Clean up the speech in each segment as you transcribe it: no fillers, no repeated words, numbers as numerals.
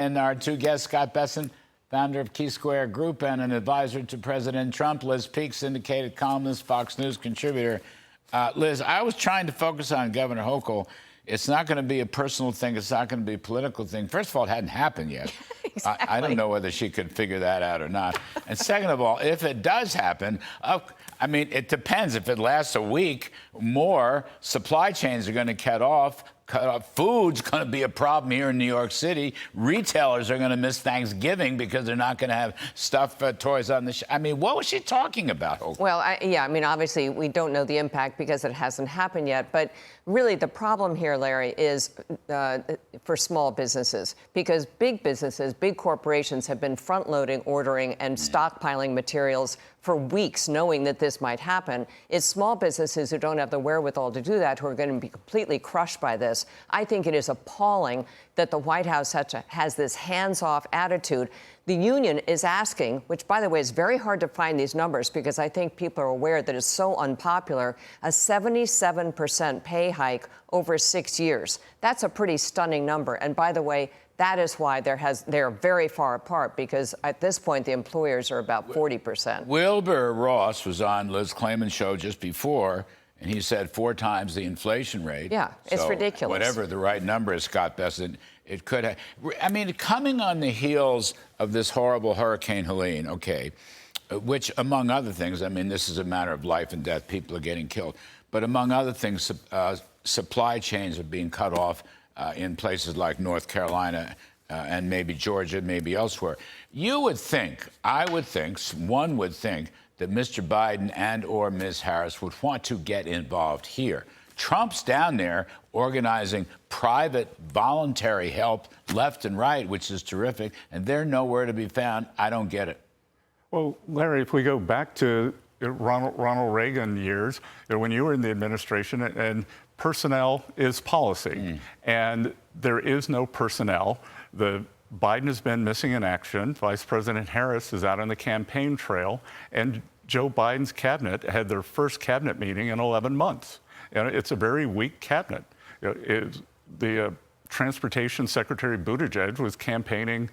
And our two guests, Scott Bessent, founder of Key Square Group and an advisor to President Trump. Liz Peek, syndicated columnist, Fox News contributor. Liz, I was trying to focus on Governor Hochul. It's not going to be a personal thing. It's not going to be a political thing. First of all, it hadn't happened yet. Exactly. I don't know whether she could figure that out or not. And second of all, if it does happen, I mean, it depends. If it lasts a week, more supply chains are going to cut off. Food's going to be a problem here in New York City. Retailers are going to miss Thanksgiving because they're not going to have stuff, toys on the I mean, what was she talking about? Well, yeah, I mean, obviously, we don't know the impact because it hasn't happened yet. But really, the problem here, Larry, is for small businesses, because big businesses, big corporations have been front-loading, ordering, and stockpiling materials for weeks, knowing that this might happen. It's small businesses who don't have the wherewithal to do that who are going to be completely crushed by this. I think it is appalling that the White House has this hands-off attitude. The union is asking, which, by the way, is very hard to find these numbers because I think people are aware that it's so unpopular, a 77% pay hike over 6 years. That's a pretty stunning number. And by the way, that is why they're very far apart, because at this point, the employers are about 40%. Wilbur Ross was on Liz Clayman's show just before, and he said 4 times the inflation rate. Yeah, it's ridiculous. Whatever the right number is, Scott Bessent, it could have. I mean, coming on the heels of this horrible Hurricane Helene, okay, which, among other things, I mean, this is a matter of life and death. People are getting killed. But among other things, supply chains are being cut off in places like North Carolina and maybe Georgia, maybe elsewhere. You would think, I would think, one would think that Mr. Biden and or Ms. Harris would want to get involved here. Trump's down there organizing private voluntary help left and right, which is terrific, and they're nowhere to be found. I don't get it. Well, Larry, if we go back to Ronald Reagan years, when you were in the administration, and personnel is policy, and there is no personnel. Biden has been missing in action. Vice President Harris is out on the campaign trail, and Joe Biden's cabinet had their first cabinet meeting in 11 months. And it's a very weak cabinet. The Transportation Secretary Buttigieg was campaigning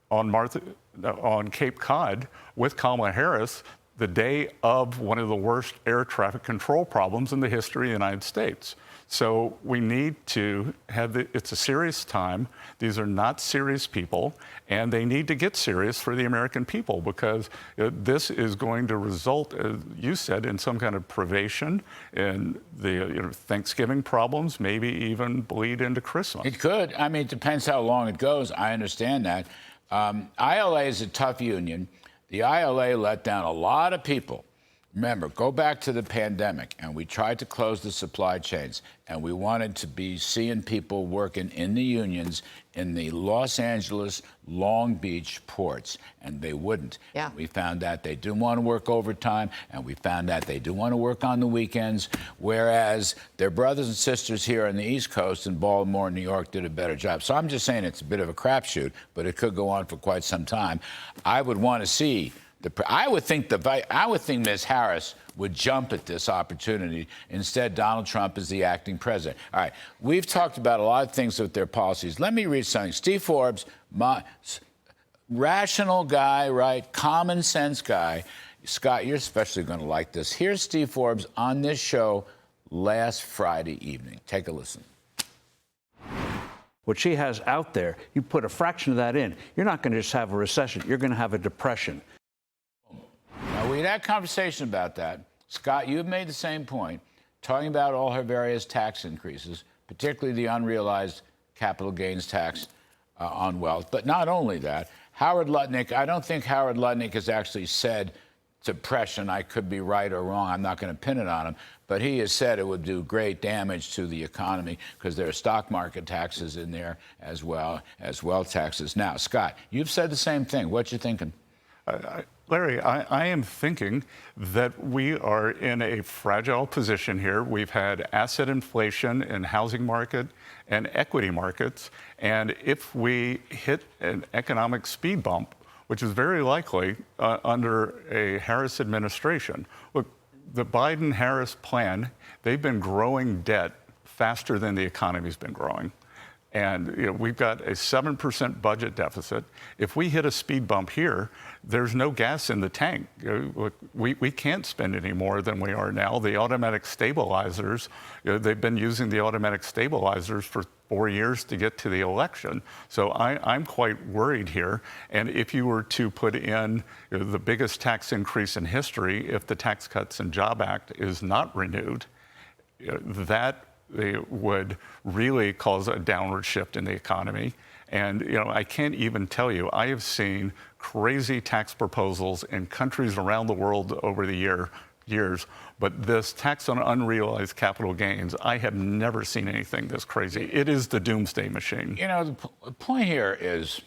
on Cape Cod with Kamala Harris the day of one of the worst air traffic control problems in the history of the United States. So we need to have it's a serious time. These are not serious people, and they need to get serious for the American people, because this is going to result, as you said, in some kind of privation, in the Thanksgiving problems, maybe even bleed into Christmas. It could. I mean, it depends how long it goes. I understand that. ILA is a tough union. The ILA let down a lot of people. Remember, go back to the pandemic, and we tried to close the supply chains, and we wanted to be seeing people working in the unions in the Los Angeles, Long Beach ports, and they wouldn't. Yeah. We found out they do want to work overtime, and we found out they do want to work on the weekends, whereas their brothers and sisters here on the East Coast in Baltimore and New York did a better job. So I'm just saying it's a bit of a crapshoot, but it could go on for quite some time. I would want to see I would think Ms. Harris would jump at this opportunity. Instead, Donald Trump is the acting president. All right, we've talked about a lot of things with their policies. Let me read something. Steve Forbes, rational guy, right? Common sense guy. Scott, you're especially going to like this. Here's Steve Forbes on this show last Friday evening. Take a listen. What she has out there, you put a fraction of that in, you're not going to just have a recession. You're going to have a depression. We had a conversation about that. Scott, you've made the same point, talking about all her various tax increases, particularly the unrealized capital gains tax on wealth. But not only that, Howard Lutnick, I don't think Howard Lutnick has actually said depression. I could be right or wrong. I'm not going to pin it on him. But he has said it would do great damage to the economy because there are stock market taxes in there as well as wealth taxes. Now, Scott, you've said the same thing. What you thinking? Larry, I am thinking that we are in a fragile position here. We've had asset inflation in housing market and equity markets. And if we hit an economic speed bump, which is very likely under a Harris administration, look, the Biden-Harris plan, they've been growing debt faster than the economy's been growing. And we've got a 7% budget deficit. If we hit a speed bump here, there's no gas in the tank. We can't spend any more than we are now. The automatic stabilizers, they've been using the automatic stabilizers for 4 years to get to the election. So I'm quite worried here. And if you were to put in the biggest tax increase in history, if the Tax Cuts and Job Act is not renewed, that would really cause a downward shift in the economy. And I can't even tell you, I have seen crazy tax proposals in countries around the world over the years, but this tax on unrealized capital gains, I have never seen anything this crazy. It is the doomsday machine. The point here is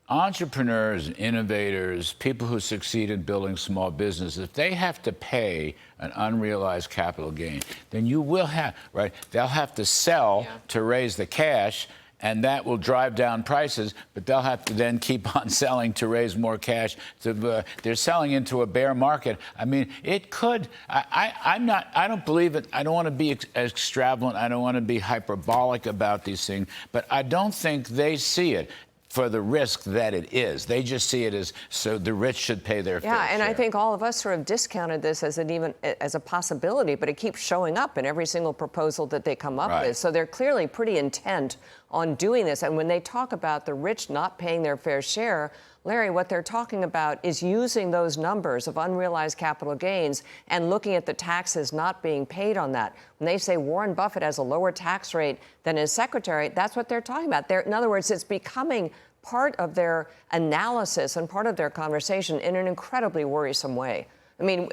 entrepreneurs, innovators, people who succeed in building small businesses, if they have to pay an unrealized capital gain, then you will have, right? They'll have to sell to raise the cash, and that will drive down prices, but they'll have to then keep on selling to raise more cash. They're selling into a bear market. I mean, it could. I don't believe it. I don't want to be extravagant. I don't want to be hyperbolic about these things, but I don't think they see it for the risk that it is. They just see it as so the rich should pay their fair share. Yeah, and I think all of us sort of discounted this as as a possibility, but it keeps showing up in every single proposal that they come up with. So they're clearly pretty intent on doing this. And when they talk about the rich not paying their fair share, Larry, what they're talking about is using those numbers of unrealized capital gains and looking at the taxes not being paid on that. When they say Warren Buffett has a lower tax rate than his secretary, that's what they're talking about. In other words, it's becoming part of their analysis and part of their conversation in an incredibly worrisome way. I mean,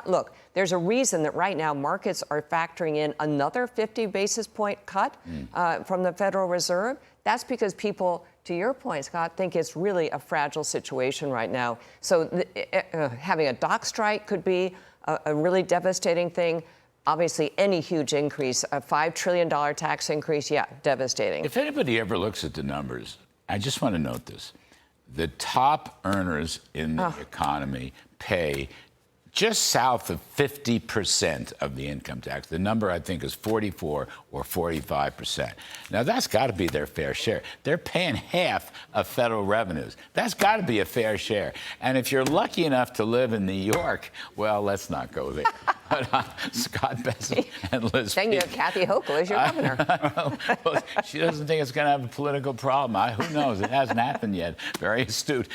look, there's a reason that right now markets are factoring in another 50 basis point cut from the Federal Reserve. That's because people, to your point, Scott, think it's really a fragile situation right now. So having a dock strike could be a really devastating thing. Obviously, any huge increase, a $5 trillion tax increase, yeah, devastating. If anybody ever looks at the numbers, I just want to note this. The top earners in the economy pay just south of 50% of the income tax. The number, I think, is 44 or 45%. Now, that's got to be their fair share. They're paying half of federal revenues. That's got to be a fair share. And if you're lucky enough to live in New York, well, let's not go there. But Scott Bessent and Liz Then you have Kathy Hochul as your governor. Well, she doesn't think it's going to have a political problem. Who knows? It hasn't happened yet. Very astute.